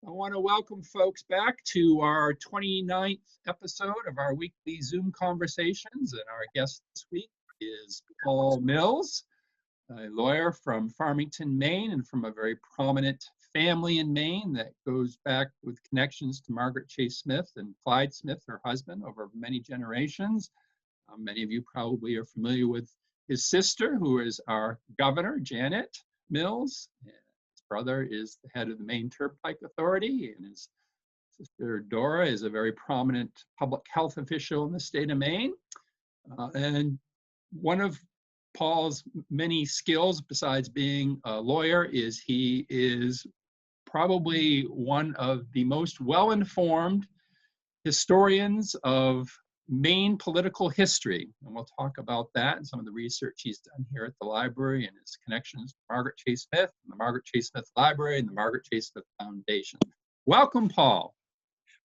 I want to welcome folks back to our 29th episode of our weekly Zoom conversations. And our guest this week is Paul Mills, a lawyer from Farmington, Maine, and from a very prominent family in Maine that goes back with connections to Margaret Chase Smith and Clyde Smith, her husband, over many generations. Many of you probably are familiar with his sister, who is our governor, Janet Mills. His brother is the head of the Maine Turnpike Authority, and his sister Dora is a very prominent public health official in the state of Maine. And one of Paul's many skills, besides being a lawyer, is he is probably one of the most well-informed historians of Maine political history. And we'll talk about that and some of the research he's done here at the library and his connections to Margaret Chase Smith and the Margaret Chase Smith Library and the Margaret Chase Smith Foundation. Welcome, Paul.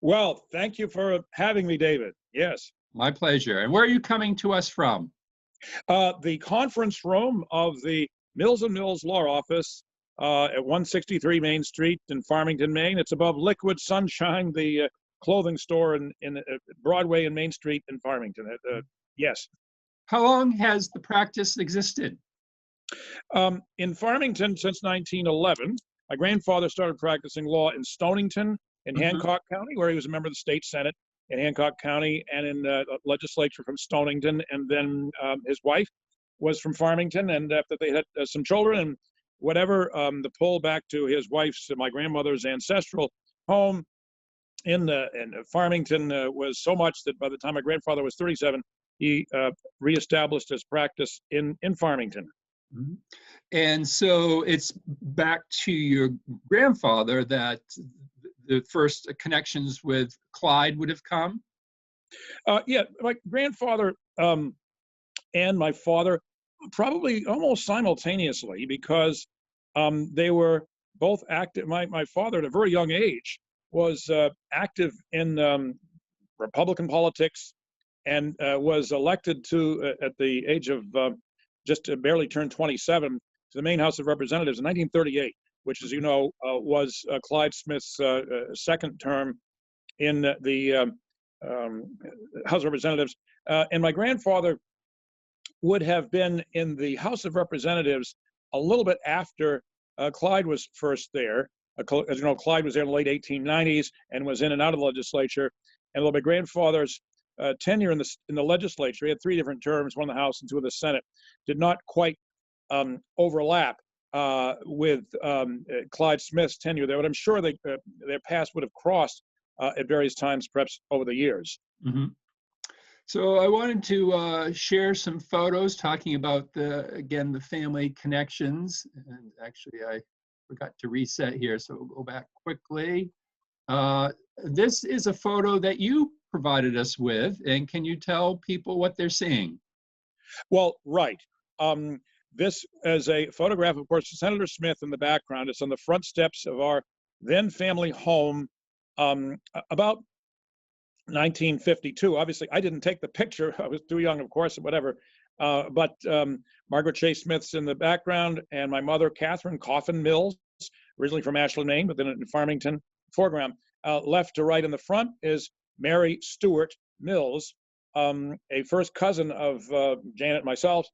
Well, thank you for having me, David. Yes. My pleasure. And where are you coming to us from? The conference room of the Mills & Mills Law Office at 163 Main Street in Farmington, Maine. It's above Liquid Sunshine, the clothing store in Broadway and Main Street in Farmington. Yes. How long has the practice existed? In Farmington since 1911. My grandfather started practicing law in Stonington in Hancock County, where he was a member of the state senate in Hancock County and in the legislature from Stonington. And then his wife was from Farmington, and after they had some children and whatever, the pull back to his wife's, my grandmother's ancestral home in Farmington was so much that by the time my grandfather was 37, he reestablished his practice in Farmington. Mm-hmm. And so it's back to your grandfather that the first connections with Clyde would have come? Yeah, my grandfather and my father probably almost simultaneously, because they were both active. My father, at a very young age, was active in Republican politics and was elected to, at the age of just barely turned 27, to the Maine House of Representatives in 1938, which, as you know, was Clyde Smith's second term in the House of Representatives. And my grandfather would have been in the House of Representatives a little bit after Clyde was first there. As you know, Clyde was there in the late 1890s and was in and out of the legislature. And my grandfather's tenure in the legislature, he had 3 different terms, one in the House and 2 in the Senate, did not quite overlap with Clyde Smith's tenure there. But I'm sure their paths would have crossed at various times, perhaps over the years. Mm-hmm. So I wanted to share some photos talking about the family connections. And actually, I forgot to reset here, so we'll go back quickly. This is a photo that you provided us with, and can you tell people what they're seeing? Well, right. This is a photograph, of course, of Senator Smith in the background. It's on the front steps of our then family home about 1952. Obviously, I didn't take the picture. I was too young, of course, whatever. But Margaret Chase Smith's in the background, and my mother, Catherine Coffin Mills, originally from Ashland, Maine, but then in Farmington, foreground. Left to right in the front is Mary Stewart Mills, a first cousin of Janet and myself.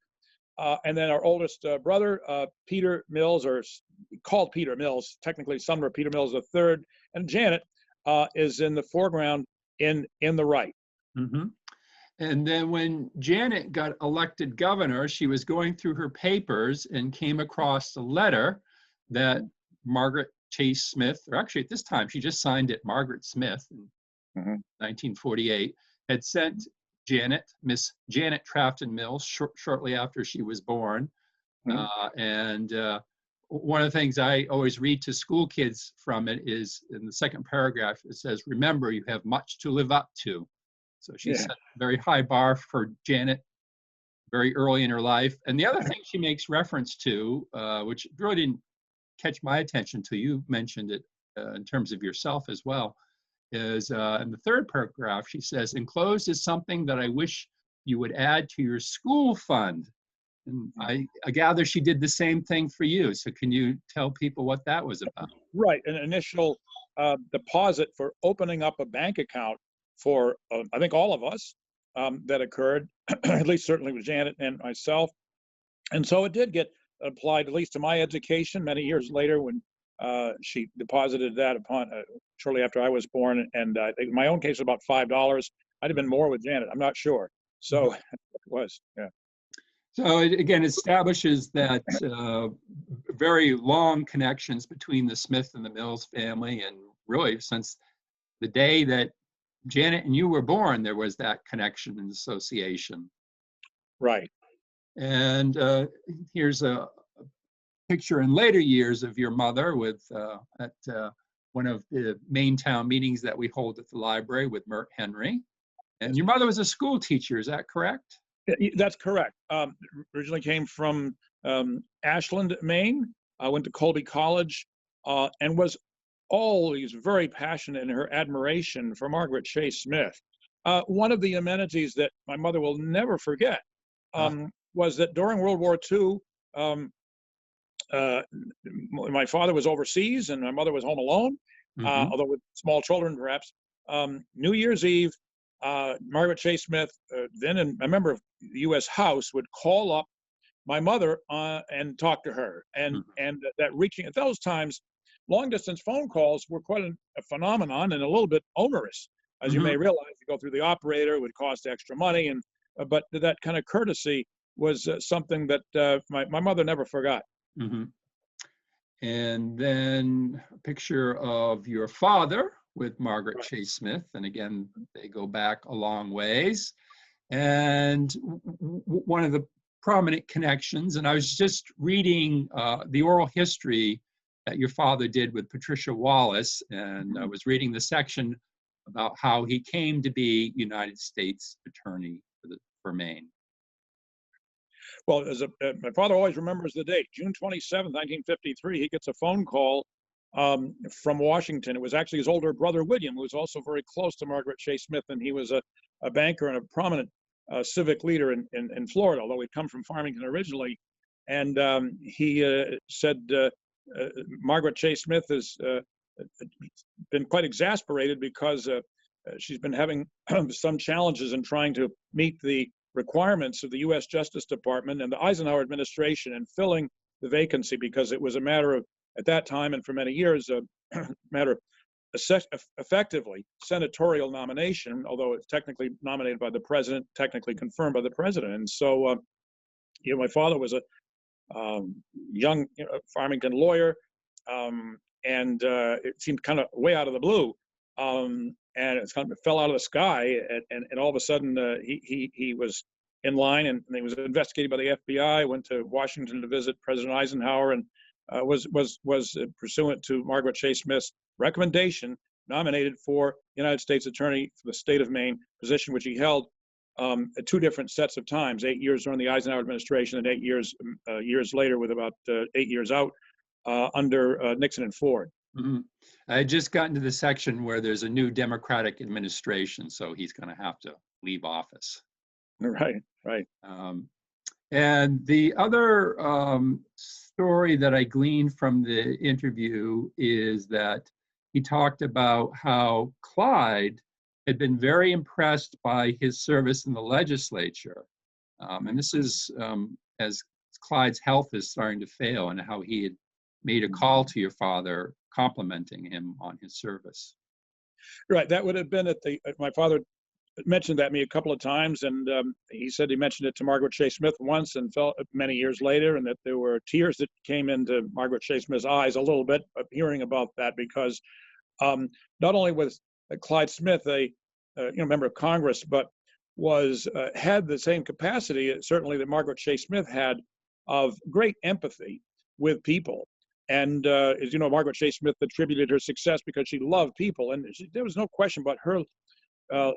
And then our oldest brother, Peter Mills, or called Peter Mills, technically Sumner Peter Mills III, and Janet is in the foreground in the right. Mm-hmm. And then when Janet got elected governor, she was going through her papers and came across a letter that Margaret Chase Smith, or actually at this time, she just signed it, Margaret Smith, in 1948, had sent Janet, Miss Janet Trafton Mills, shortly after she was born. And one of the things I always read to school kids from it is in the second paragraph, it says, "Remember, you have much to live up to." So she set a very high bar for Janet very early in her life. And the other thing she makes reference to, which really didn't catch my attention until you mentioned it in terms of yourself as well, is in the third paragraph, she says, "Enclosed is something that I wish you would add to your school fund." And I gather she did the same thing for you. So can you tell people what that was about? Right, an initial deposit for opening up a bank account for, I think, all of us that occurred, at least certainly with Janet and myself. And so it did get applied, at least to my education, many years later when she deposited that upon shortly after I was born. And I think my own case was about $5. Might have been more with Janet. I'm not sure. So it was, yeah. So it again establishes that very long connections between the Smith and the Mills family, and really since the day that Janet and you were born, there was that connection and association. Right. And here's a picture in later years of your mother with at one of the Maine town meetings that we hold at the library with Mert Henry. And your mother was a school teacher, is that correct? That's correct. Originally came from Ashland, Maine. I went to Colby College and was always very passionate in her admiration for Margaret Chase Smith. One of the amenities that my mother will never forget was that during World War II, my father was overseas and my mother was home alone, although with small children perhaps. New Year's Eve, Margaret Chase Smith, then a member of the U.S. House, would call up my mother and talk to her. And that reaching, at those times, long distance phone calls were quite a phenomenon and a little bit onerous. As you may realize, to go through the operator would cost extra money, and but that kind of courtesy was something that my mother never forgot. And then a picture of your father with Margaret Chase Smith. And again, they go back a long ways. And one of the prominent connections, and I was just reading the oral history that your father did with Patricia Wallace, and I was reading the section about how he came to be United States Attorney for Maine. Well, my father always remembers the date, June 27th, 1953. He gets a phone call from Washington. It was actually his older brother, William, who was also very close to Margaret Chase Smith, and he was a banker and a prominent civic leader in Florida, although he'd come from Farmington originally. And he said, Margaret Chase Smith has been quite exasperated because she's been having some challenges in trying to meet the requirements of the U.S. Justice Department and the Eisenhower administration in filling the vacancy, because it was a matter of, at that time and for many years, a matter of effectively senatorial nomination, although it's technically nominated by the president, technically confirmed by the president. And so, my father was a young Farmington lawyer, and it seemed kind of way out of the blue. And it's kind of fell out of the sky, and all of a sudden he was in line, and he was investigated by the FBI. Went to Washington to visit President Eisenhower, and was pursuant to Margaret Chase Smith's recommendation, nominated for United States Attorney for the state of Maine, position which he held at two different sets of times: 8 years during the Eisenhower administration, and 8 years later, with about 8 years out under Nixon and Ford. I had just gotten to the section where there's a new Democratic administration, so he's going to have to leave office. Right. And the other story that I gleaned from the interview is that he talked about how Clyde had been very impressed by his service in the legislature. And this is as Clyde's health is starting to fail, and how he had made a call to your father complimenting him on his service. Right. That would have been my father mentioned that to me a couple of times, and he said he mentioned it to Margaret Chase Smith once, and felt many years later, and that there were tears that came into Margaret Chase Smith's eyes a little bit hearing about that, because not only was Clyde Smith a member of Congress, but had the same capacity, certainly, that Margaret Chase Smith had, of great empathy with people. And as you know, Margaret Chase Smith attributed her success because she loved people, and there was no question about her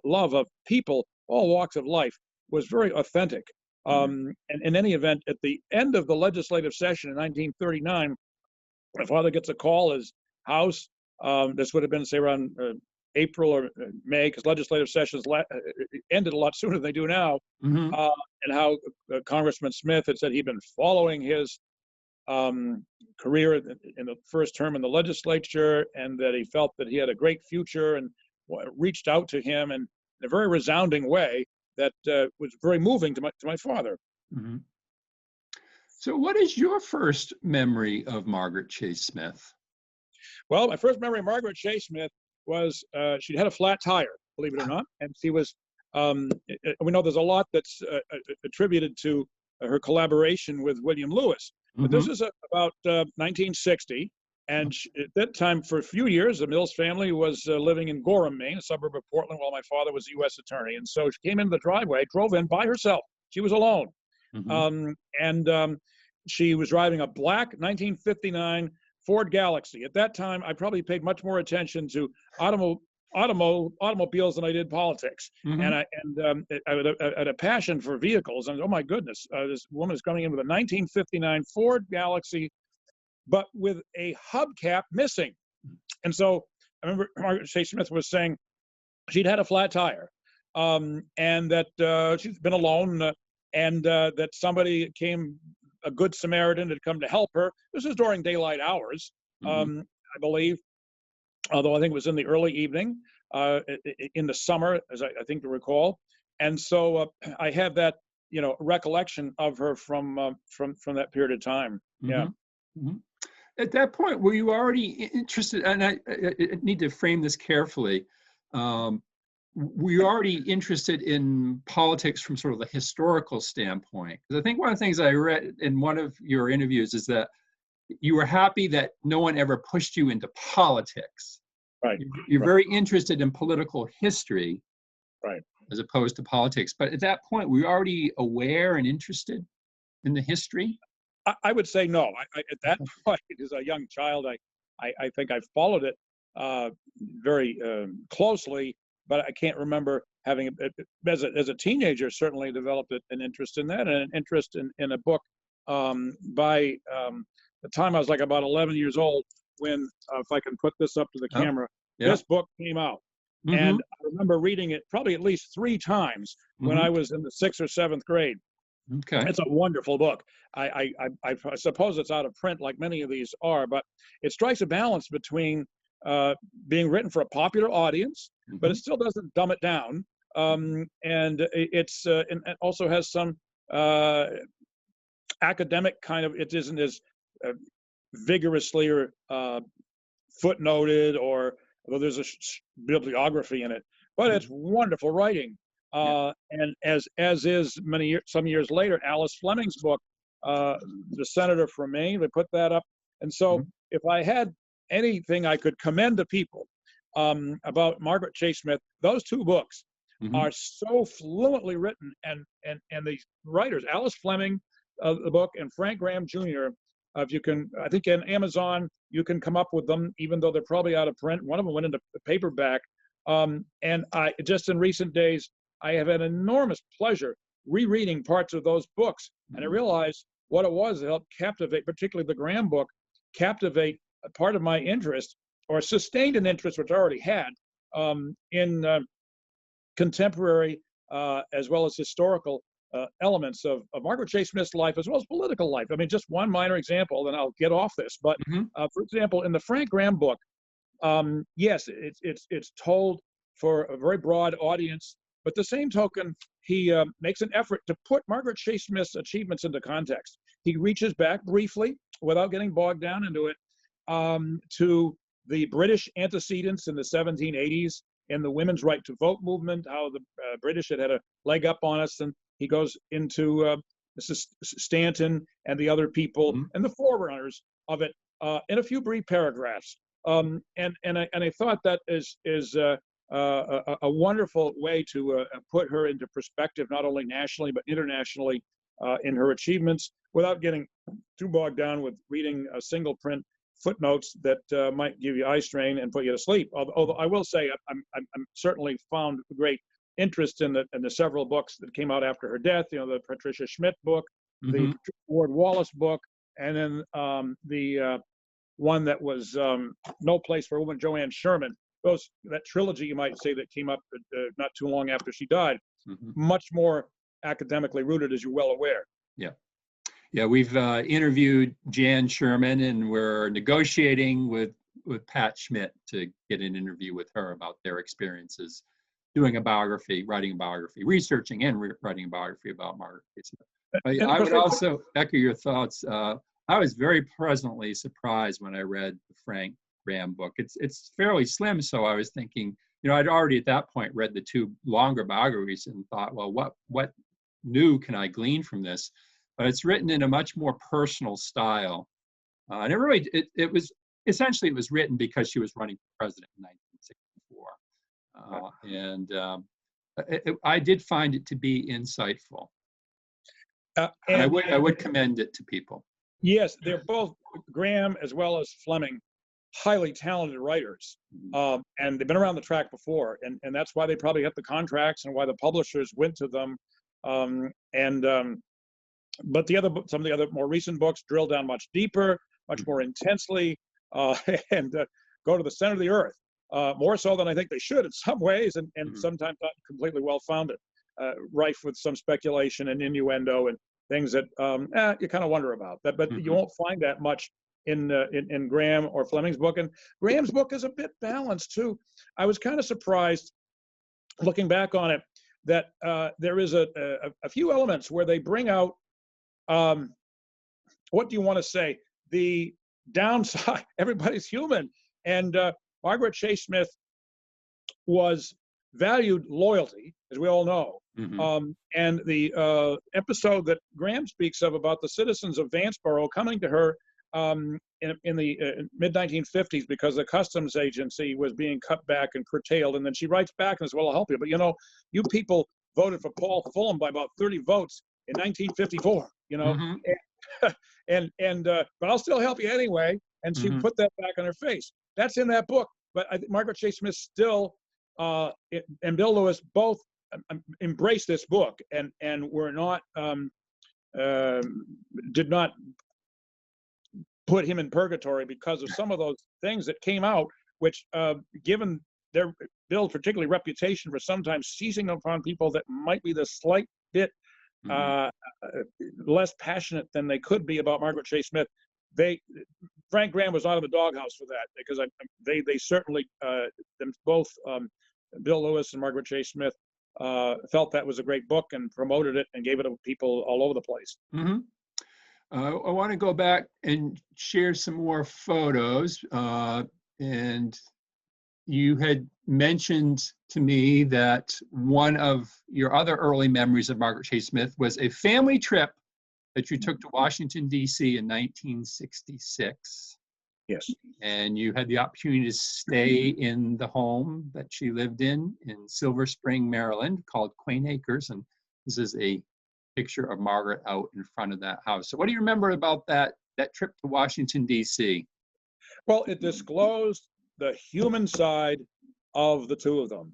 love of people, all walks of life, was very authentic. And in any event, at the end of the legislative session in 1939, my father gets a call. His house, this would have been, say, around April or May, because legislative sessions ended a lot sooner than they do now, and how Congressman Smith had said he'd been following his career in the first term in the legislature, and that he felt that he had a great future, and reached out to him in a very resounding way that was very moving to my father. Mhm. So what is your first memory of Margaret Chase Smith? Well, my first memory of Margaret Chase Smith was she'd had a flat tire, believe it or not, and she was. We know there's a lot that's attributed to her collaboration with William Lewis, but this is about 1960, and at that time, for a few years, the Mills family was living in Gorham, Maine, a suburb of Portland, while my father was U.S. attorney, and so she came into the driveway, drove in by herself. She was alone, and she was driving a black 1959 Ford Galaxy. At that time, I probably paid much more attention to automobiles than I did politics, and I had a passion for vehicles. And oh my goodness, this woman is coming in with a 1959 Ford Galaxy, but with a hubcap missing. And so I remember Margaret Chase Smith was saying she'd had a flat tire, and that she's been alone, and that somebody came. A good Samaritan had come to help her. This was during daylight hours, I believe, although I think it was in the early evening, in the summer, as I think to recall. And so I have that, recollection of her from that period of time. Yeah. At that point, were you already interested? And I need to frame this carefully. Were you already interested in politics from sort of the historical standpoint? Because I think one of the things I read in one of your interviews is that you were happy that no one ever pushed you into politics. Right. You're very interested in political history, right, as opposed to politics. But at that point, were you already aware and interested in the history? I would say no. At that point, as a young child, I think I followed it very closely. But I can't remember having, as a teenager, certainly developed an interest in that, and an interest in a book by the time I was like about 11 years old when, if I can put this up to the camera, this book came out. And I remember reading it probably at least 3 times when I was in the 6th or 7th grade. Okay. It's a wonderful book. I suppose it's out of print like many of these are, but it strikes a balance between being written for a popular audience, but it still doesn't dumb it down. And it also has some academic kind of, it isn't as vigorously or footnoted, or although there's a bibliography in it, but it's wonderful writing. And as is some years later, Alice Fleming's book, the senator from Maine, they put that up. And so if I had anything I could commend to people about Margaret Chase Smith, those 2 books are so fluently written, and the writers, Alice Fleming, the book, and Frank Graham Jr., if you can, I think in Amazon, you can come up with them, even though they're probably out of print. One of them went into paperback. And I just in recent days, I have had enormous pleasure rereading parts of those books. And I realized what it was that helped captivate, particularly the Graham book, captivate a part of my interest, or sustained an interest which I already had in contemporary as well as historical elements of Margaret Chase Smith's life, as well as political life. I mean, just one minor example, then I'll get off this. But for example, in the Frank Graham book, yes, it's told for a very broad audience, but the same token, he makes an effort to put Margaret Chase Smith's achievements into context. He reaches back briefly, without getting bogged down into it, to the British antecedents in the 1780s and the women's right to vote movement, how the British had a leg up on us, and he goes into Mrs. Stanton and the other people and the forerunners of it in a few brief paragraphs. And I thought that is a wonderful way to put her into perspective, not only nationally but internationally, in her achievements, without getting too bogged down with reading a single print footnotes that might give you eye strain and put you to sleep. Although I will say I'm certainly found great interest in the several books that came out after her death. The Patricia Schmidt book, the Ward Wallace book, and then the one that was No Place for a Woman, Joanne Sherman. That trilogy, you might say, that came up not too long after she died, much more academically rooted, as you're well aware. Yeah. Yeah, we've interviewed Jan Sherman, and we're negotiating with Pat Schmidt to get an interview with her about their experiences doing a biography, writing a biography, researching and writing a biography about Margaret Chase Smith. And of I course, would also echo your thoughts. I was very pleasantly surprised when I read the Frank Graham book. It's fairly slim, so I was thinking, I'd already at that point read the two longer biographies and thought, well, what new can I glean from this? But it's written in a much more personal style, and it was essentially, it was written because she was running for president in 1964, and I did find it to be insightful. And I would commend it to people. Yes, they're both, Graham as well as Fleming, highly talented writers, and they've been around the track before, and that's why they probably got the contracts and why the publishers went to them. But some of the other more recent books drill down much deeper, much more intensely, and go to the center of the earth, more so than I think they should in some ways, and sometimes not completely well-founded, rife with some speculation and innuendo and things that you kind of wonder about. But you won't find that much in Graham or Fleming's book. And Graham's book is a bit balanced too. I was kind of surprised, looking back on it, that there is a few elements where they bring out, what do you want to say, the downside. Everybody's human, and Margaret Chase Smith was valued loyalty, as we all know. And the episode that Graham speaks of about the citizens of Vanceboro coming to her in the mid-1950s because the customs agency was being cut back and curtailed, and then she writes back and says, well, I'll help you, but you people voted for Paul Fulham by about 30 votes in 1954, but I'll still help you anyway. And she put that back on her face. That's in that book. But I think Margaret Chase Smith still and Bill Lewis both embraced this book and were not did not put him in purgatory because of some of those things that came out, which given their Bill's particularly reputation for sometimes seizing upon people that might be the slight bit less passionate than they could be about Margaret Chase Smith. Frank Graham was out of the doghouse for that, because they certainly them both, Bill Lewis and Margaret Chase Smith, felt that was a great book and promoted it and gave it to people all over the place. I want to go back and share some more photos. And you had mentioned to me that one of your other early memories of Margaret Chase Smith was a family trip that you took to Washington, D.C. in 1966. Yes. And you had the opportunity to stay in the home that she lived in Silver Spring, Maryland, called Quain Acres. And this is a picture of Margaret out in front of that house. So what do you remember about that trip to Washington, D.C.? Well, it disclosed the human side of the two of them.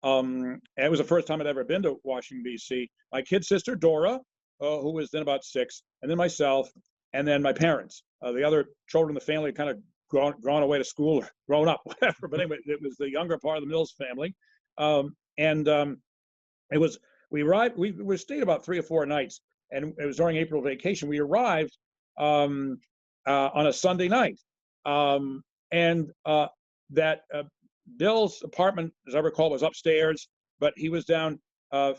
And it was the first time I'd ever been to Washington, D.C. My kid sister, Dora, who was then about 6, and then myself, and then my parents. The other children in the family kind of gone away to school or grown up, whatever. But anyway, it was the younger part of the Mills family. We arrived, we stayed about 3 or 4 nights, and it was during April vacation. We arrived on a Sunday night. Bill's apartment, as I recall, was upstairs, but he was down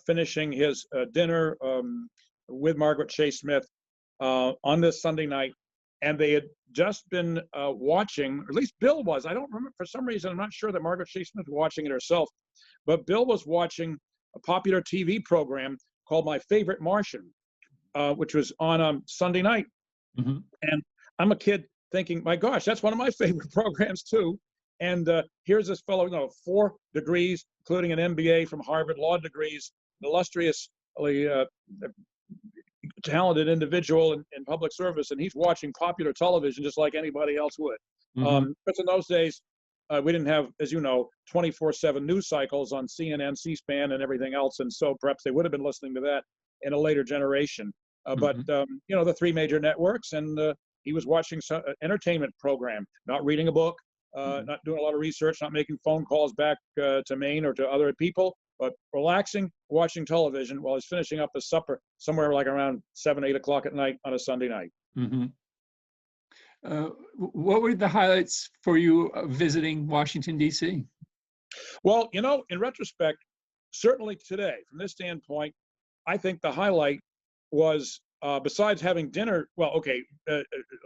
finishing his dinner with Margaret Chase Smith on this Sunday night. And they had just been watching, or at least Bill was. I don't remember, for some reason, I'm not sure that Margaret Chase Smith was watching it herself, but Bill was watching a popular TV program called My Favorite Martian, which was on Sunday night. And I'm a kid thinking, my gosh, that's one of my favorite programs too. And here's this fellow, 4 degrees, including an MBA from Harvard, law degrees, an illustriously talented individual in public service, and he's watching popular television just like anybody else would. But in those days, we didn't have, as you know, 24/7 news cycles on CNN, C-SPAN, and everything else, and so perhaps they would have been listening to that in a later generation. But the 3 major networks, and he was watching some entertainment program, not reading a book, not doing a lot of research, not making phone calls back to Maine or to other people, but relaxing, watching television while he's finishing up his supper somewhere like around 7, 8 o'clock at night on a Sunday night. Mm-hmm. What were the highlights for you visiting Washington, D.C.? Well, in retrospect, certainly today, from this standpoint, I think the highlight was, besides having dinner,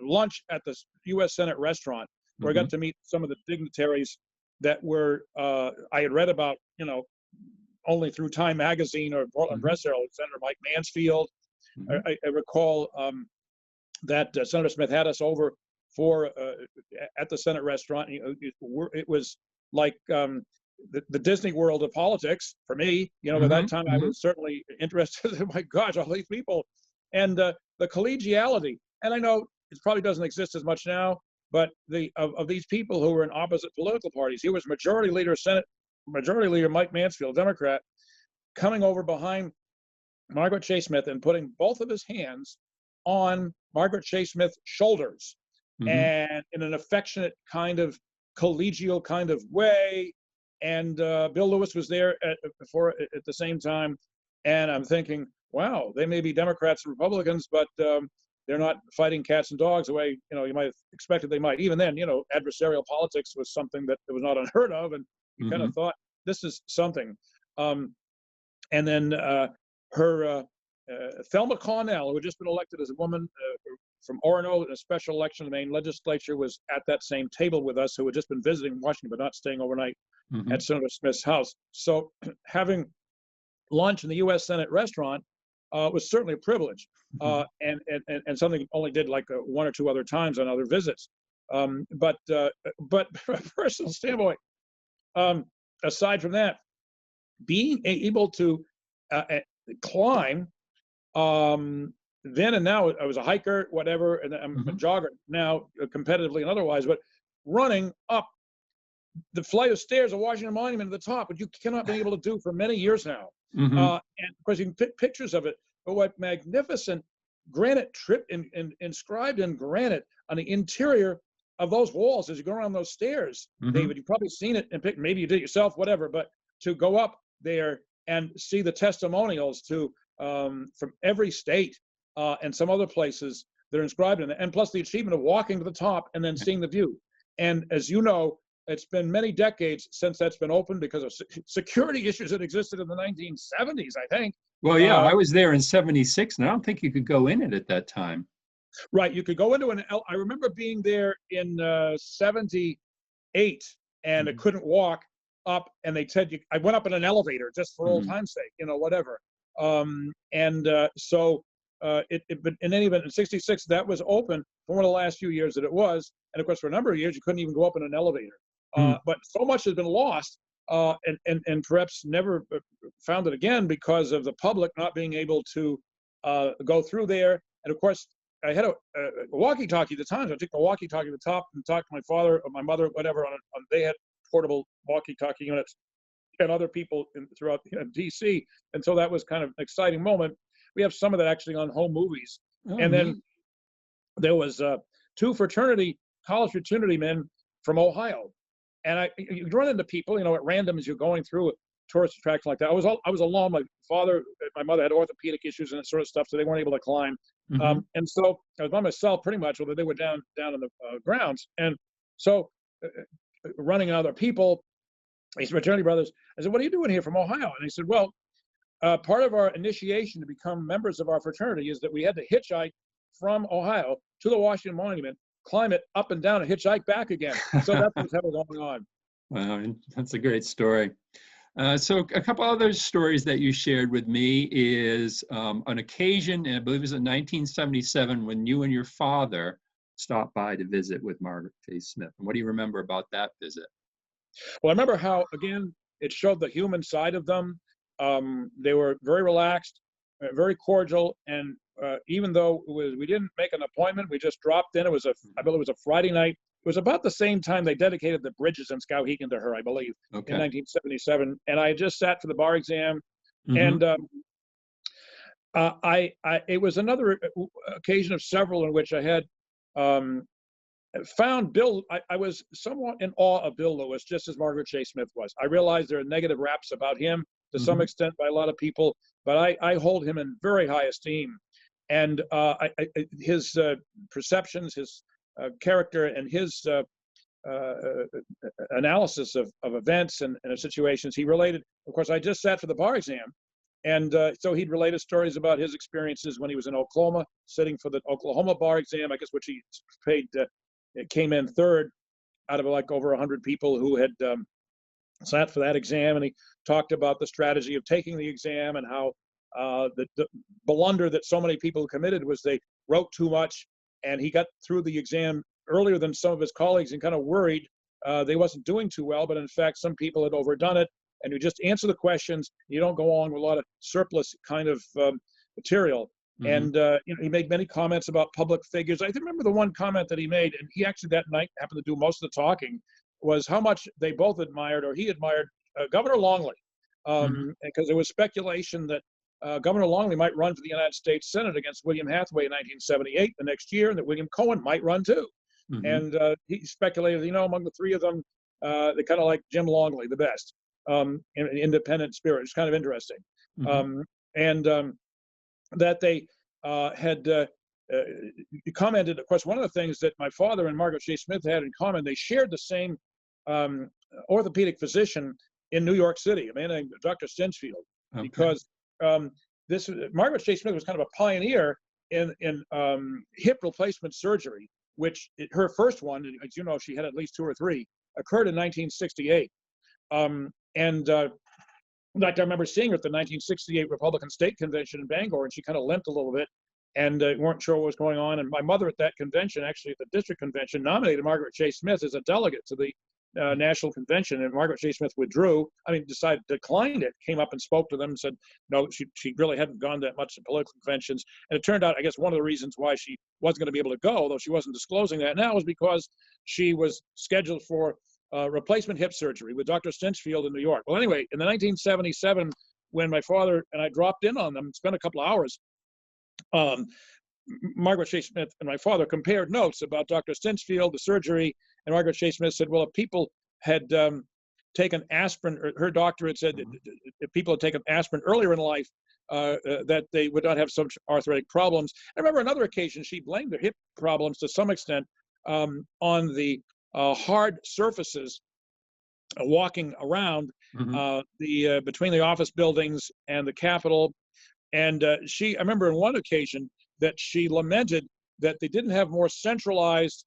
lunch at the U.S. Senate restaurant, where I got to meet some of the dignitaries that were, I had read about, only through Time Magazine or Portland Press Herald, Senator Mike Mansfield. I recall that Senator Smith had us over for at the Senate restaurant. It was like the Disney World of politics for me. At that time I was certainly interested. My gosh, all these people, and the collegiality. And I know it probably doesn't exist as much now, but of these people who were in opposite political parties, he was Majority Leader Mike Mansfield, Democrat, coming over behind Margaret Chase Smith and putting both of his hands on Margaret Chase Smith's shoulders, and in an affectionate kind of collegial kind of way. And Bill Lewis was there at the same time. And I'm thinking, wow, they may be Democrats and Republicans, but they're not fighting cats and dogs the way you might have expected they might. Even then, adversarial politics was something that was not unheard of, and you kind of thought this is something. And then her Thelma Cornell, who had just been elected as a woman from Orono in a special election in the Maine legislature, was at that same table with us, who had just been visiting Washington but not staying overnight at Senator Smith's house. So having lunch in the U.S. Senate restaurant was certainly a privilege, and something only did like one or two other times on other visits. But from a personal standpoint, aside from that, being able to climb, then and now, I was a hiker, whatever, and I'm a jogger now, competitively and otherwise, but running up the flight of stairs of Washington Monument at the top, which you cannot be able to do for many years now. And of course, you can pick pictures of it, but what magnificent granite inscribed in granite on the interior of those walls as you go around those stairs. David, you've probably seen it and maybe you did it yourself, whatever, but to go up there and see the testimonials from every state and some other places that are inscribed in it, and plus the achievement of walking to the top and then seeing the view. And as you know, it's been many decades since that's been opened because of security issues that existed in the 1970s, I think. Well, yeah, I was there in '76, and I don't think you could go in it at that time. Right, you could go into I remember being there in '78, and I couldn't walk up, and they said I went up in an elevator just for old time's sake, whatever. So but in any event, in '66, that was open for one of the last few years that it was. And of course, for a number of years, you couldn't even go up in an elevator. But so much has been lost and perhaps never found it again because of the public not being able to go through there. And of course, I had a walkie-talkie at the time. So I took the walkie-talkie to the top and talked to my father or my mother, whatever. They had portable walkie-talkie units and other people throughout DC. And so that was kind of an exciting moment. We have some of that actually on home movies. And then there was two college fraternity men from Ohio. And you run into people, at random as you're going through a tourist attraction like that. I was alone. My mother had orthopedic issues and that sort of stuff, so they weren't able to climb. And so I was by myself pretty much, although they were down in the grounds. And so running into other people, these fraternity brothers, I said, "What are you doing here from Ohio?" And he said, "Well, part of our initiation to become members of our fraternity is that we had to hitchhike from Ohio to the Washington Monument, climb it up and down, and hitchhike back again." So that's what's going on. Wow, that's a great story. So a couple other stories that you shared with me is an occasion, and I believe it was in 1977, when you and your father stopped by to visit with Margaret Chase Smith. And what do you remember about that visit? Well, I remember how, again, it showed the human side of them. They were very relaxed, very cordial, and even though we didn't make an appointment, we just dropped in. I believe it was a Friday night. It was about the same time they dedicated the bridges in Skowhegan to her, I believe, in 1977. And I just sat for the bar exam, and it was another occasion of several in which I had found Bill. I was somewhat in awe of Bill Lewis, just as Margaret Chase Smith was. I realized there are negative raps about him. to some extent by a lot of people, but I hold him in very high esteem. And his perceptions, his character, and his analysis of events and situations, he related. Of course, I just sat for the bar exam, and so he'd related stories about his experiences when he was in Oklahoma, sitting for the Oklahoma bar exam, I guess, which he paid, it came in third out of like over 100 people who had sat for that exam. And he talked about the strategy of taking the exam and how the blunder that so many people committed was they wrote too much, and he got through the exam earlier than some of his colleagues and kind of worried they wasn't doing too well, but in fact some people had overdone it, and you just answer the questions, you don't go on with a lot of surplus kind of material. And he made many comments about public figures. I remember the one comment that he made, and he actually that night happened to do most of the talking, was how much they both admired, or he admired, Governor Longley, because there was speculation that Governor Longley might run for the United States Senate against William Hathaway in 1978, the next year, and that William Cohen might run too. And he speculated, among the three of them, they kind of like Jim Longley the best, in independent spirit. It's kind of interesting. That they had commented, of course, one of the things that my father and Margaret Chase Smith had in common, they shared the same orthopedic physician in New York City, a man named Dr. Stinchfield, because Margaret Chase Smith was kind of a pioneer in hip replacement surgery, which her first one, as you know, she had at least 2 or 3, occurred in 1968. In fact, I remember seeing her at the 1968 Republican State Convention in Bangor, and she kind of limped a little bit and weren't sure what was going on. And my mother at that convention, actually at the district convention, nominated Margaret Chase Smith as a delegate to the national convention, and Margaret Chase Smith declined it, came up and spoke to them and said, no, she really hadn't gone that much to political conventions. And it turned out, I guess, one of the reasons why she wasn't going to be able to go, although she wasn't disclosing that now, was because she was scheduled for replacement hip surgery with Dr. Stinchfield in New York. Well, anyway, in the 1977, when my father and I dropped in on them, spent a couple of hours, Margaret Chase Smith and my father compared notes about Dr. Stinchfield, the surgery, and Margaret Chase Smith said, well, if people had taken aspirin, or her doctor had said that if people had taken aspirin earlier in life, that they would not have such arthritic problems. I remember another occasion, she blamed their hip problems to some extent on the hard surfaces walking around between the office buildings and the Capitol. And I remember on one occasion that she lamented that they didn't have more centralized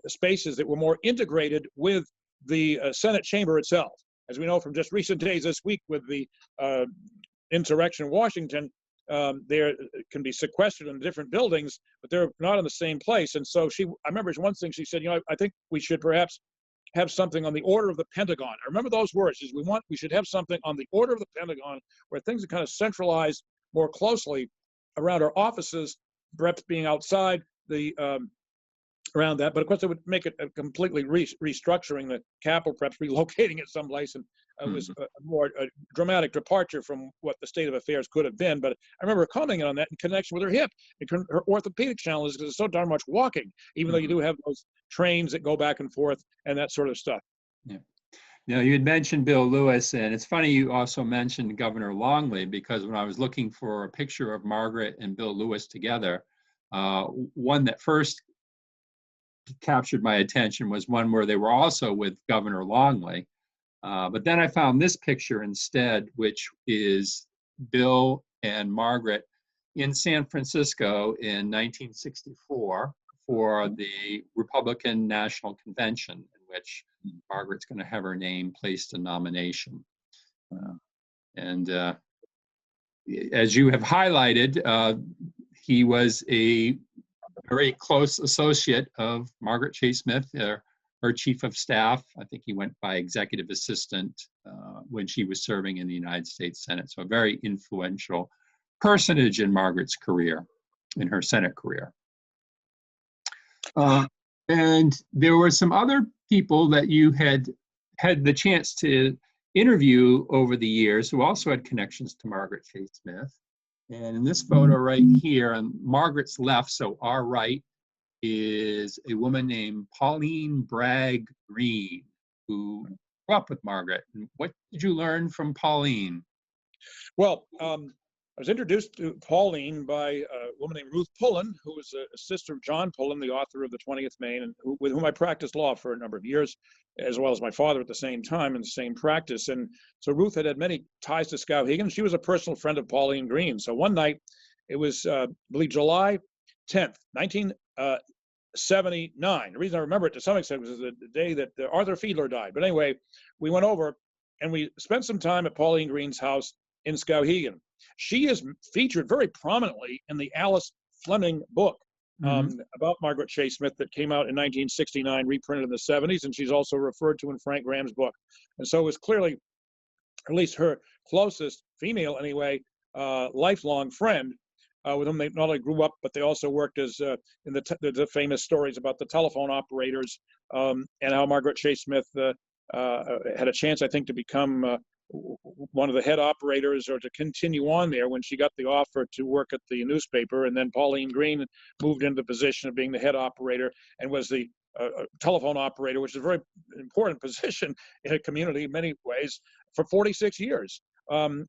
spaces that were more integrated with the Senate chamber itself. As we know from just recent days this week with the insurrection in Washington, they can be sequestered in different buildings, but they're not in the same place. And so I remember one thing she said, I think we should perhaps have something on the order of the Pentagon. I remember those words, we should have something on the order of the Pentagon where things are kind of centralized more closely around our offices, perhaps being outside the around that. But of course, it would make it a completely restructuring the Capitol, perhaps relocating it someplace, and it was a more dramatic departure from what the state of affairs could have been. But I remember commenting on that in connection with her hip, her orthopedic challenges, because it's so darn much walking, even though you do have those trains that go back and forth and that sort of stuff. Yeah. You had mentioned Bill Lewis, and it's funny you also mentioned Governor Longley, because when I was looking for a picture of Margaret and Bill Lewis together, one that first captured my attention was one where they were also with Governor Longley. But then I found this picture instead, which is Bill and Margaret in San Francisco in 1964 for the Republican National Convention, in which Margaret's going to have her name placed in nomination. And as you have highlighted, he was a very close associate of Margaret Chase Smith, her chief of staff. I think he went by executive assistant when she was serving in the United States Senate. So a very influential personage in Margaret's career, in her Senate career. And there were some other people that you had the chance to interview over the years who also had connections to Margaret Chase Smith. And in this photo right here, on Margaret's left, so our right, is a woman named Pauline Bragg Greene, who grew up with Margaret. And what did you learn from Pauline? Well, I was introduced to Pauline by a woman named Ruth Pullen, who was a sister of John Pullen, the author of the 20th Maine, and with whom I practiced law for a number of years, as well as my father at the same time in the same practice. And so Ruth had many ties to Skowhegan. She was a personal friend of Pauline Bragg. So one night, it was, I believe, July 10th, 1979. The reason I remember it to some extent was the day that Arthur Fiedler died. But anyway, we went over and we spent some time at Pauline Bragg's house in Skowhegan. She is featured very prominently in the Alice Fleming book about Margaret Chase Smith that came out in 1969, reprinted in the 70s, and she's also referred to in Frank Graham's book. And so it was clearly, at least her closest, female anyway, lifelong friend, with whom they not only grew up, but they also worked as in the famous stories about the telephone operators, and how Margaret Chase Smith had a chance, I think, to become one of the head operators or to continue on there when she got the offer to work at the newspaper. And then Pauline Bragg moved into the position of being the head operator and was the telephone operator, which is a very important position in a community in many ways, for 46 years. So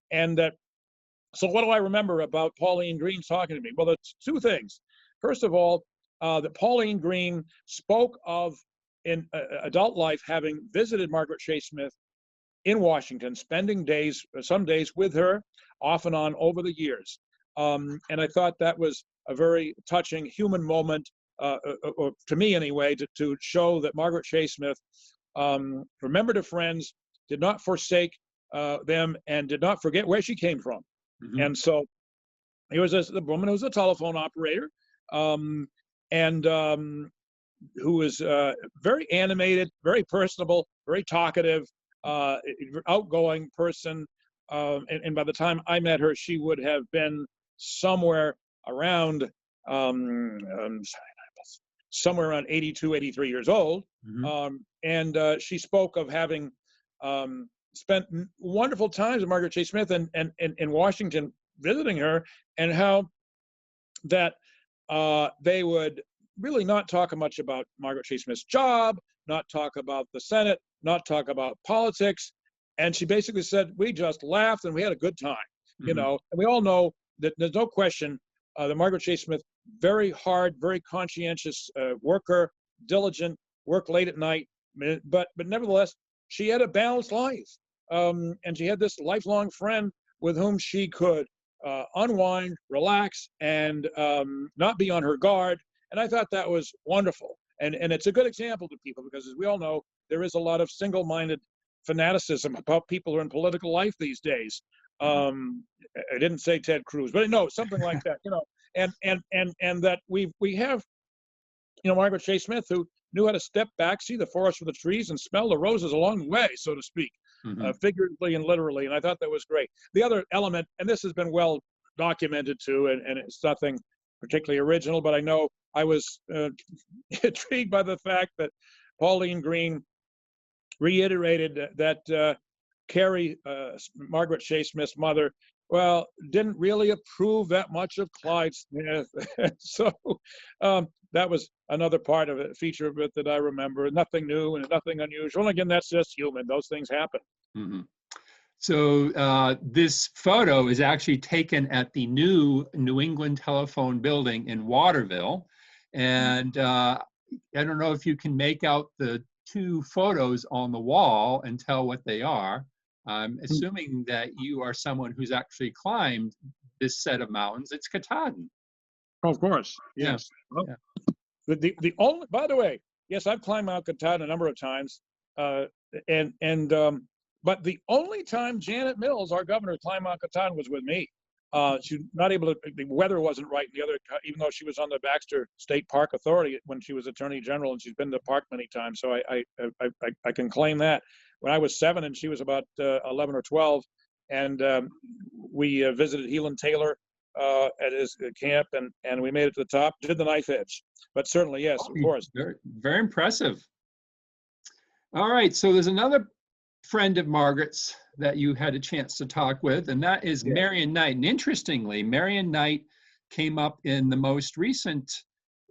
what do I remember about Pauline Bragg talking to me? Well, it's two things. First of all, that Pauline Bragg spoke of in adult life having visited Margaret Chase Smith in Washington, spending days, some days with her, off and on over the years. And I thought that was a very touching human moment, or to me anyway, to show that Margaret Chase Smith remembered her friends, did not forsake them, and did not forget where she came from. And so here was the woman who was a telephone operator, and who was very animated, very personable, very talkative, outgoing person. And by the time I met her, she would have been somewhere around 82, 83 years old. And she spoke of having spent wonderful times with Margaret Chase Smith and in Washington visiting her, and how that they would really not talk much about Margaret Chase Smith's job, not talk about the Senate, not talk about politics. And she basically said, we just laughed and we had a good time, you know. And we all know that there's no question that Margaret Chase Smith, very hard, very conscientious worker, diligent, worked late at night, but nevertheless, she had a balanced life. And she had this lifelong friend with whom she could unwind, relax, and not be on her guard. And I thought that was wonderful. And it's a good example to people, because as we all know, there is a lot of single-minded fanaticism about people who are in political life these days. I didn't say Ted Cruz, but no, something like that, you know. And that we have, you know, Margaret Chase Smith, who knew how to step back, see the forest for the trees, and smell the roses along the way, so to speak, figuratively and literally. And I thought that was great. The other element, and this has been well documented too, and it's nothing particularly original, but I know I was intrigued by the fact that Pauline Bragg reiterated that Carrie, Margaret Chase Smith's mother, well, didn't really approve that much of Clyde Smith. So that was another part of it, feature of it that I remember. Nothing new and nothing unusual. And again, that's just human. Those things happen. So this photo is actually taken at the new New England Telephone Building in Waterville. And I don't know if you can make out the two photos on the wall and tell what they are. I'm assuming that you are someone who's actually climbed this set of mountains. It's Katahdin. Of course, yes. Yeah. Well, the only, by the way, yes, I've climbed Mount Katahdin a number of times, but the only time Janet Mills, our governor, climbed Mount Katahdin was with me. She was not able to. The weather wasn't right. The other, even though she was on the Baxter State Park Authority when she was Attorney General, and she's been to the park many times, so I can claim that. When I was 7 and she was about 11 or 12, and we visited Helan Taylor at his camp, and we made it to the top. Did the knife edge, but certainly yes, of course. Very, very impressive. All right, so there's another friend of Margaret's that you had a chance to talk with, and that is Marion Knight. And interestingly, Marion Knight came up in the most recent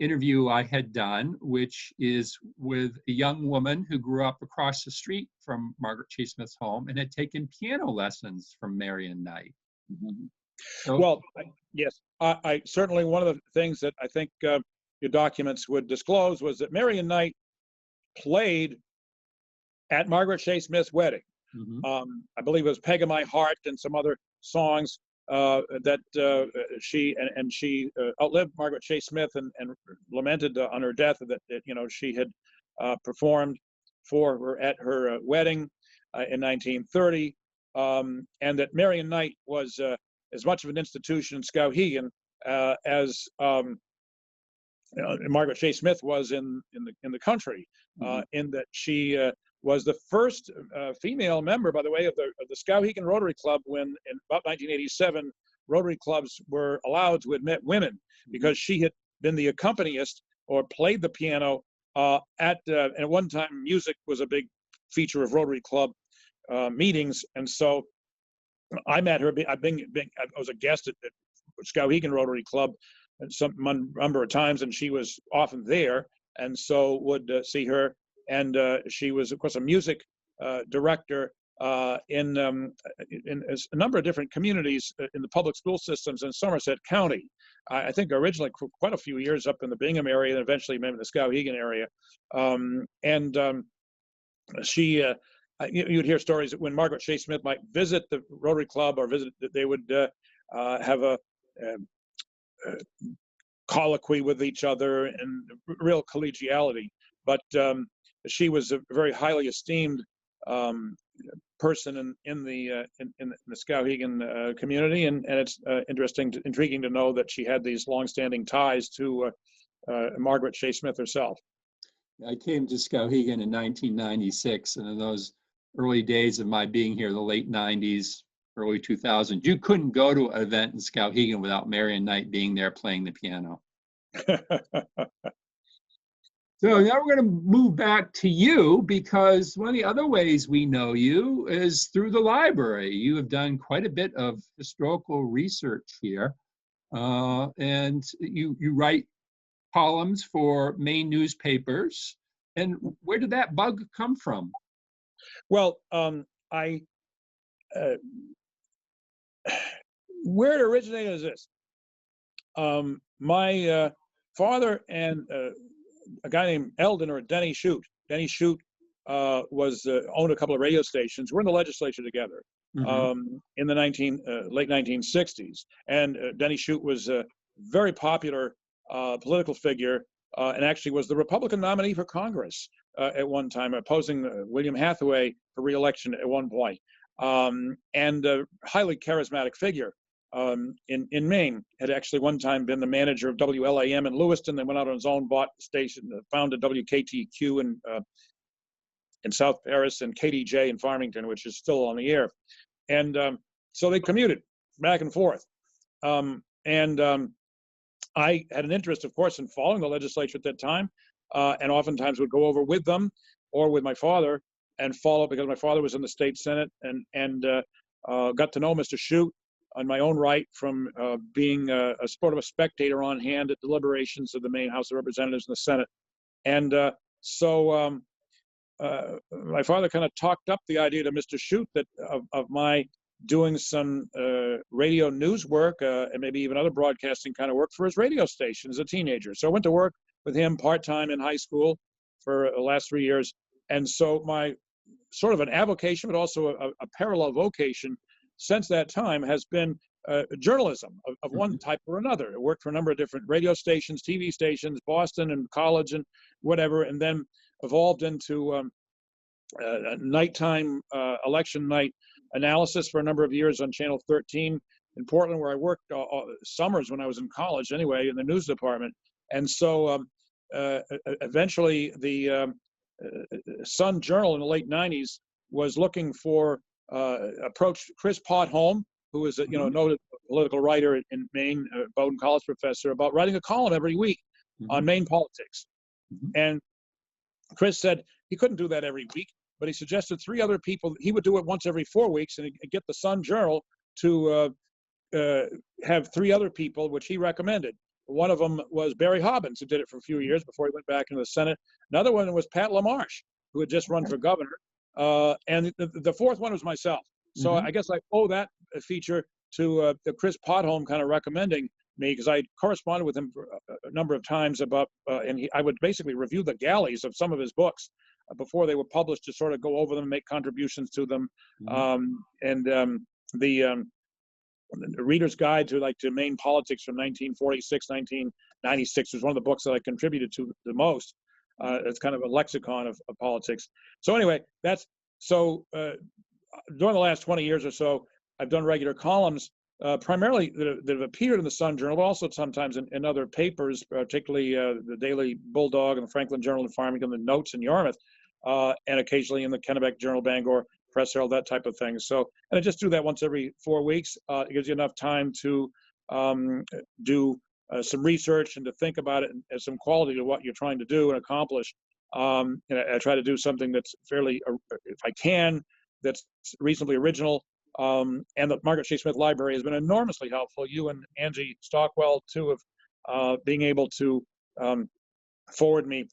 interview I had done, which is with a young woman who grew up across the street from Margaret Chase Smith's home and had taken piano lessons from Marion Knight. Mhm. So, Well, yes, I certainly, one of the things that I think your documents would disclose was that Marion Knight played at Margaret Chase Smith's wedding. mhm, I believe it was "Peg of My Heart" and some other songs that she outlived Margaret Chase Smith and lamented on her death that she had performed for her at her wedding in 1930, and that Marion Knight was as much of an institution in Skowhegan as Margaret Chase Smith was in the country, mhm. in that she was the first female member, by the way, of the Skowhegan Rotary Club when in about 1987 Rotary clubs were allowed to admit women, because she had been the accompanist or played the piano at one time music was a big feature of Rotary Club meetings, and so I met her. I was a guest at Skowhegan Rotary Club some number of times, and she was often there, and so would see her. And she was, of course, a music director in a number of different communities in the public school systems in Somerset County. I think originally quite a few years up in the Bingham area, and eventually maybe the Skowhegan area. She you'd hear stories that when Margaret Chase Smith might visit the Rotary Club or visit, they would have a colloquy with each other and real collegiality. But she was a very highly esteemed person in the Skowhegan community, and it's intriguing to know that she had these longstanding ties to Margaret Chase Smith herself. I came to Skowhegan in 1996, and in those early days of my being here, the late 90s, early 2000s, you couldn't go to an event in Skowhegan without Marion Knight being there playing the piano. So now we're going to move back to you, because one of the other ways we know you is through the library. You have done quite a bit of historical research here, and you write columns for Maine newspapers. And where did that bug come from? Well, where it originated is this. My father and a guy named Eldon or Denny Shute. Denny Shute was owned a couple of radio stations. We're in the legislature together in the late 1960s. And Denny Shute was a very popular political figure, and actually was the Republican nominee for Congress at one time, opposing William Hathaway for re-election at one point, and a highly charismatic figure. In Maine, had actually one time been the manager of WLAM in Lewiston. Then went out on his own, bought the station, founded WKTQ in South Paris, and KDJ in Farmington, which is still on the air. And so they commuted back and forth. I had an interest, of course, in following the legislature at that time, and oftentimes would go over with them or with my father and follow, because my father was in the state Senate, and got to know Mr. Shute on my own right from being a sort of a spectator on hand at deliberations of the Maine House of Representatives and the Senate. And so my father kind of talked up the idea to Mr. Shute that of my doing some radio news work and maybe even other broadcasting kind of work for his radio station as a teenager. So I went to work with him part-time in high school for the last 3 years. And so my sort of an avocation, but also a parallel vocation since that time has been journalism of one type or another. I worked for a number of different radio stations, TV stations, Boston and college and whatever, and then evolved into nighttime election night analysis for a number of years on Channel 13 in Portland, where I worked summers when I was in college anyway, in the news department. And so eventually the Sun Journal in the late 90s was looking for, approached Chris Potholm, who is a noted political writer in Maine, Bowdoin College professor, about writing a column every week on Maine politics. And Chris said he couldn't do that every week, but he suggested 3 other people. He would do it once every 4 weeks, and get the Sun Journal to have 3 other people, which he recommended. One of them was Barry Hobbins, who did it for a few years before he went back into the Senate. Another one was Pat LaMarche, who had just run for governor. And the fourth one was myself. So I guess I owe that feature to Chris Podholm kind of recommending me, because I corresponded with him for a number of times about, and I would basically review the galleys of some of his books before they were published, to sort of go over them, make contributions to them. The Reader's Guide to Maine Politics from 1946, 1996 was one of the books that I contributed to the most. It's kind of a lexicon of politics. So anyway, during the last 20 years or so, I've done regular columns, primarily that have appeared in the Sun Journal, but also sometimes in other papers, particularly the Daily Bulldog and the Franklin Journal in Farmington, the Notes in Yarmouth, and occasionally in the Kennebec Journal, Bangor, Press Herald, that type of thing. So, and I just do that once every 4 weeks. It gives you enough time to do some research and to think about it, and some quality to what you're trying to do and accomplish. And I try to do something that's fairly, if I can, that's reasonably original. And the Margaret Chase Smith Library has been enormously helpful. You and Angie Stockwell, too, of being able to forward me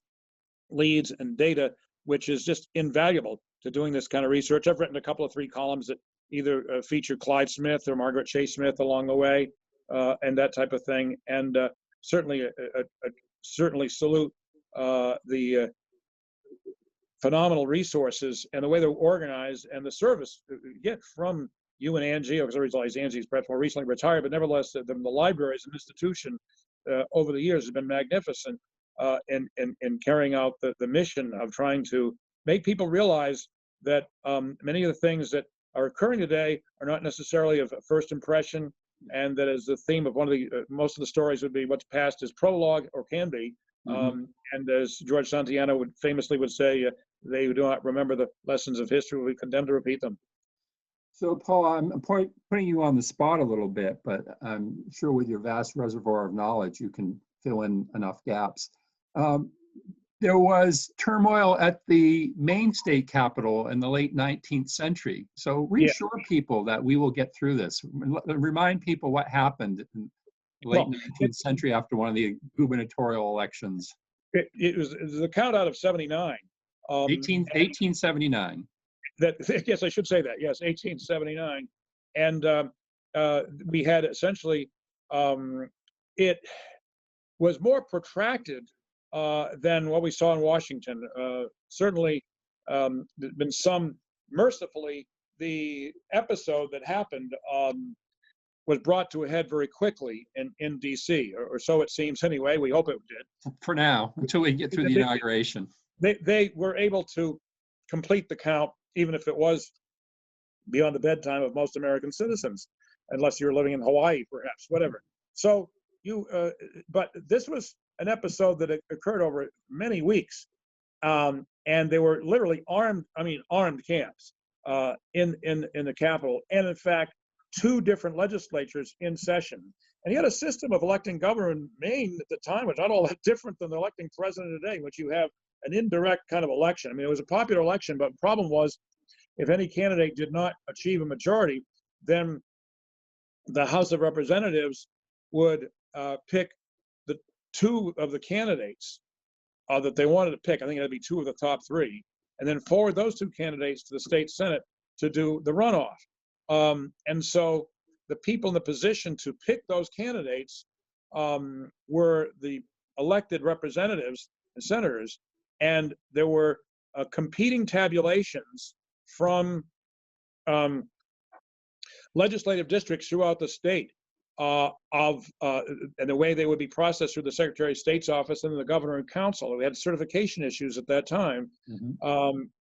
leads and data, which is just invaluable to doing this kind of research. I've written a couple of 3 columns that either feature Clyde Smith or Margaret Chase Smith along the way, and that type of thing. And certainly salute the phenomenal resources and the way they're organized and the service you get from you and Angie. I realize Angie's perhaps more recently retired, but nevertheless, the library as an institution over the years has been magnificent in carrying out the mission of trying to make people realize that many of the things that are occurring today are not necessarily of first impression, and that is the theme of one of the most of the stories would be what's past is prologue, or can be. And as George Santayana famously would say, they who do not remember the lessons of history will be condemned to repeat them. So, Paul, I'm putting you on the spot a little bit, but I'm sure with your vast reservoir of knowledge, you can fill in enough gaps. There was turmoil at the Maine state capitol in the late 19th century. So reassure people that we will get through this. Remind people what happened in the late 19th century after one of the gubernatorial elections. It was the count out of 79. 1879. Yes, I should say that. Yes, 1879. And we had essentially, it was more protracted than what we saw in Washington. Certainly, there's been some, mercifully, the episode that happened was brought to a head very quickly in D.C., or so it seems anyway. We hope it did. For now, until we get through the inauguration. They were able to complete the count, even if it was beyond the bedtime of most American citizens, unless you're living in Hawaii, perhaps, whatever. So but this was an episode that occurred over many weeks, and they were literally armed camps in the Capitol, and in fact, 2 different legislatures in session. And you had a system of electing governor in Maine at the time, which not all that different than electing president today, in which you have an indirect kind of election. I mean, it was a popular election, but the problem was, if any candidate did not achieve a majority, then the House of Representatives would pick the 2 of the candidates that they wanted to pick. I think it'd be 2 of the top 3, and then forward those 2 candidates to the state Senate to do the runoff. And so the people in the position to pick those candidates were the elected representatives and senators, and there were competing tabulations from legislative districts throughout the state and the way they would be processed through the Secretary of State's office and the governor and council. We had certification issues at that time.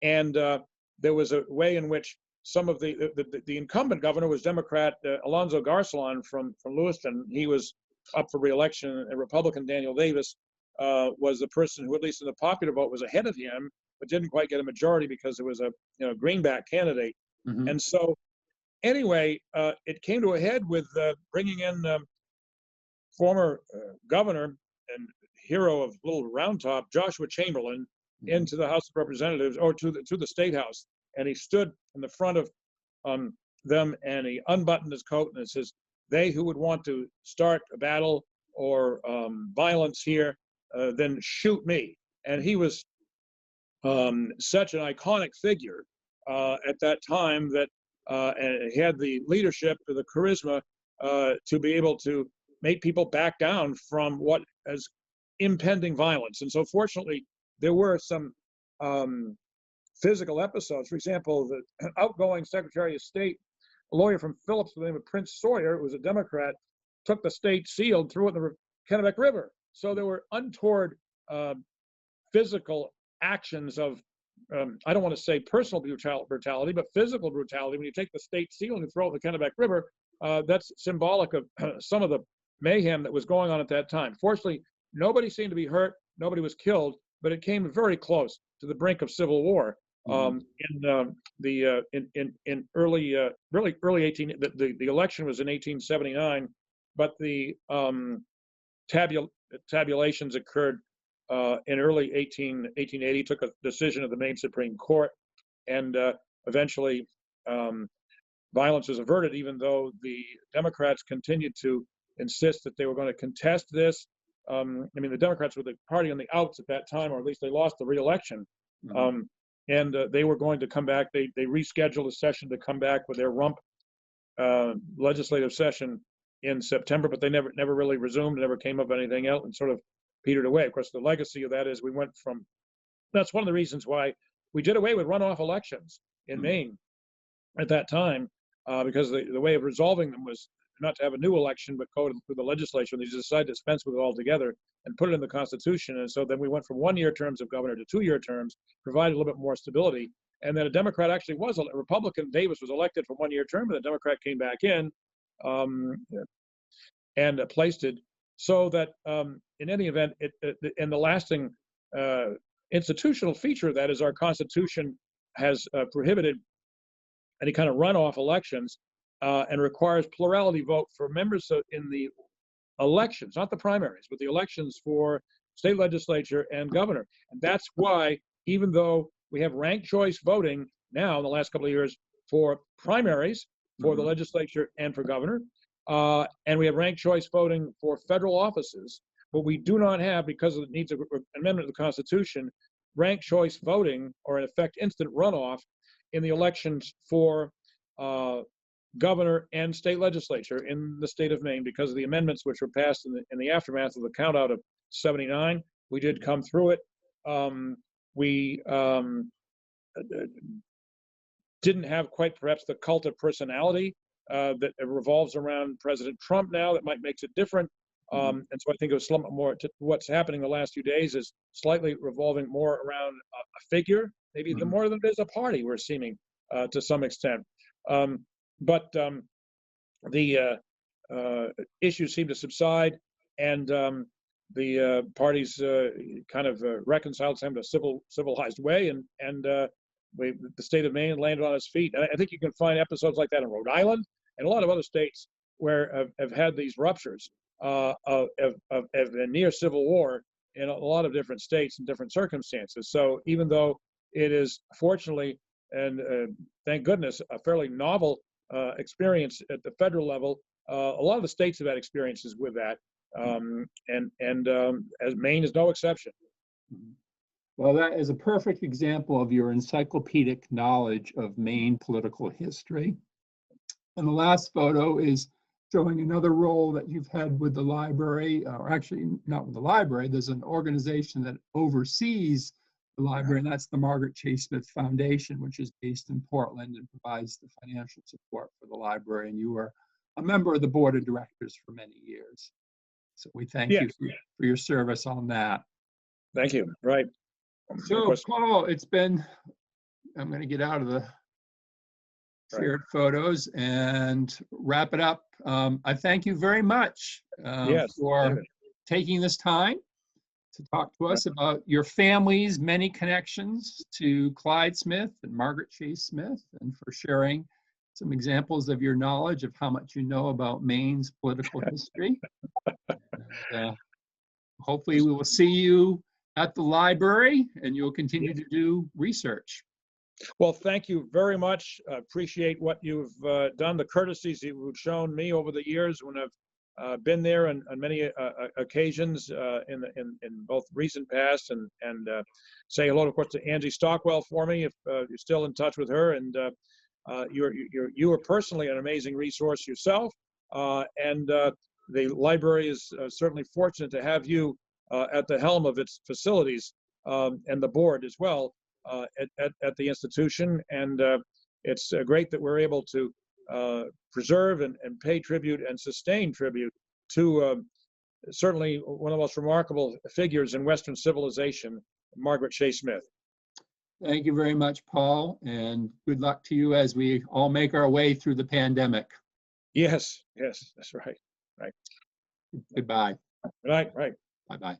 And there was a way in which some of the incumbent governor was Democrat Alonzo Garcelon from Lewiston. He was up for re-election, and Republican Daniel Davis was the person who, at least in the popular vote, was ahead of him, but didn't quite get a majority because there was a greenback candidate. And so anyway, it came to a head with bringing in former governor and hero of Little Round Top, Joshua Chamberlain, into the House of Representatives, or to the State House. And he stood in the front of them, and he unbuttoned his coat, and it says, "They who would want to start a battle or violence here, then shoot me. And he was such an iconic figure at that time that and he had the leadership, the charisma to be able to make people back down from what is impending violence. And so fortunately, there were some physical episodes. For example, the outgoing Secretary of State, a lawyer from Phillips by the name of Prince Sawyer, who was a Democrat, took the state seal and threw it in the Kennebec River. So there were untoward physical actions of, I don't want to say personal brutality, but physical brutality. When you take the state seal and you throw it in the Kennebec River, that's symbolic of some of the mayhem that was going on at that time. Fortunately, nobody seemed to be hurt, nobody was killed, but it came very close to the brink of civil war. In early 18, the election was in 1879, but the tabulations occurred in early 1880. Took a decision of the Maine Supreme Court, and eventually violence was averted, even though the Democrats continued to insist that they were going to contest this. I mean, the Democrats were the party on the outs at that time, or at least they lost the re-election. And they were going to come back. They rescheduled a session to come back with their rump legislative session in September, but they never really resumed, never came up with anything else, and sort of petered away. Of course, the legacy of that is we went from, that's one of the reasons why we did away with runoff elections in Maine at that time, because the way of resolving them was not to have a new election, but go through the legislature. They decided to dispense with it altogether and put it in the Constitution. And so then we went from 1-year terms of governor to 2-year terms, provided a little bit more stability. And then a Democrat actually was, a Republican, Davis was elected for 1-year term, and the Democrat came back in and placed it so that in any event, and the lasting institutional feature of that is our Constitution has prohibited any kind of runoff elections and requires plurality vote for members in the elections, not the primaries, but the elections for state legislature and governor. And that's why, even though we have ranked choice voting now in the last couple of years for primaries, for the legislature and for governor, and we have ranked choice voting for federal offices, but we do not have, because of the needs of an amendment of the Constitution, ranked choice voting, or in effect instant runoff, in the elections for governor and state legislature in the state of Maine, because of the amendments which were passed in the aftermath of the count out of 79. We did come through it. We didn't have quite perhaps the cult of personality that revolves around President Trump now, that makes it different. And so I think it was somewhat more to what's happening the last few days is slightly revolving more around a figure, maybe more than it is a party, we're seeming to some extent. But the issues seem to subside, and the parties kind of reconciled in a civilized way, and the state of Maine landed on its feet. And I think you can find episodes like that in Rhode Island and a lot of other states where have had these ruptures of a near civil war in a lot of different states and different circumstances. So even though it is fortunately and thank goodness a fairly novel experience at the federal level, a lot of the states have had experiences with that, and as Maine is no exception. Well, that is a perfect example of your encyclopedic knowledge of Maine political history. And the last photo is showing another role that you've had with the library, or actually not with the library. There's an organization that oversees the library, and that's the Margaret Chase Smith Foundation, which is based in Portland and provides the financial support for the library. And you were a member of the board of directors for many years. So we thank you for your service on that. Thank you. Right. So, Paul, it's been, I'm going to get out of the shared photos and wrap it up. I thank you very much for taking this time to talk to us about your family's many connections to Clyde Smith and Margaret Chase Smith, and for sharing some examples of your knowledge of how much you know about Maine's political history. And, hopefully we will see you at the library and you'll continue to do research. Well, thank you very much. I appreciate what you've done, the courtesies you've shown me over the years when I've been there on many occasions in both recent past, and say hello, of course, to Angie Stockwell for me if you're still in touch with her. And you are personally an amazing resource yourself, and the library is certainly fortunate to have you at the helm of its facilities, and the board as well, at the institution. And it's great that we're able to preserve and pay tribute and sustain tribute to certainly one of the most remarkable figures in Western civilization, Margaret Chase Smith. Thank you very much, Paul, and good luck to you as we all make our way through the pandemic. Yes, that's right. Goodbye. Right. Bye-bye.